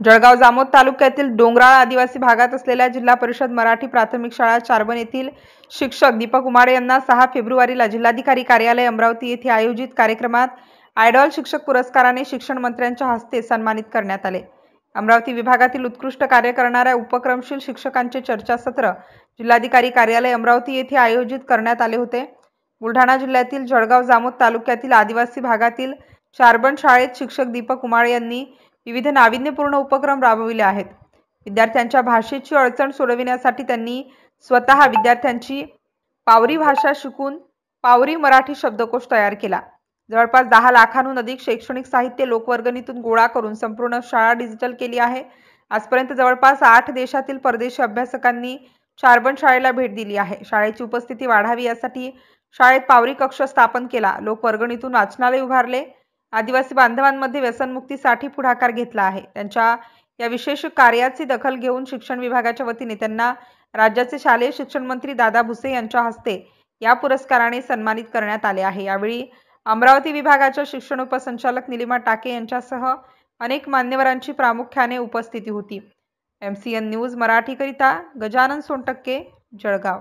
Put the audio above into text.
जळगाव जामोद तालुक्यातील डोंगराळ आदिवासी भागात असलेल्या जिल्हा परिषद मराठी प्राथमिक शाळा चारबन येथील शिक्षक दीपक उमाडे यांना 6 फेब्रुवारीला जिल्हाधिकारी कार्यालय अमरावती येथे आयोजित कार्यक्रमात आयडॉल शिक्षक पुरस्काराने शिक्षण मंत्र्यांच्या हस्ते सन्मानित करण्यात आले। अमरावती विभागातील उत्कृष्ट कार्य करणाऱ्या उपक्रमशील शिक्षकांचे चर्चासत्र जिल्हाधिकारी कार्यालय अमरावती येथे आयोजित करण्यात आले होते। बुलढाणा जिल्ह्यातील जळगाव जामोद तालुक्यातील आदिवासी भागातील चारबन शाळेत शिक्षक दीपक उमाडे यांनी विविध नाविन्यपूर्ण उपक्रम राबविले आहेत। विद्यार्थ्यांच्या भाषेची अडचण सोडविण्यासाठी त्यांनी स्वतः विद्यार्थ्यांची पावरी भाषा शिकून पावरी मराठी शब्दकोश तयार केला। जवळपास 10 लाखांहून अधिक शैक्षणिक साहित्य लोकवर्गणीतून गोळा करून संपूर्ण शाळा डिजिटल केली आहे। आजपर्यंत जवळपास 8 देशातील परदेशी अभ्यासकांनी चारबन शाळेला भेट दिली आहे। शाळेची उपस्थिती वाढावी यासाठी शाळेत पावरी कक्ष स्थापन केला, लोकवर्गणीतून वाचनालय उभारले, आदिवासी बांधवांमध्ये व्यसनमुक्तीसाठी पुढाकार घेतला आहे। त्यांच्या या विशेष कार्याची दखल घेऊन शिक्षण विभागाच्या वतीने त्यांना राज्याचे शालेय शिक्षण मंत्री दादा भुसे यांच्या हस्ते या पुरस्काराने सन्मानित करण्यात आले आहे। यावेळी अमरावती विभागाच्या शिक्षण उपसंचालक निलिमा टाके यांच्यासह अनेक मान्यवरांची प्रामुख्याने उपस्थिती होती। MCN न्यूज मराठीकरिता गजानन सोनटक्के, जळगाव।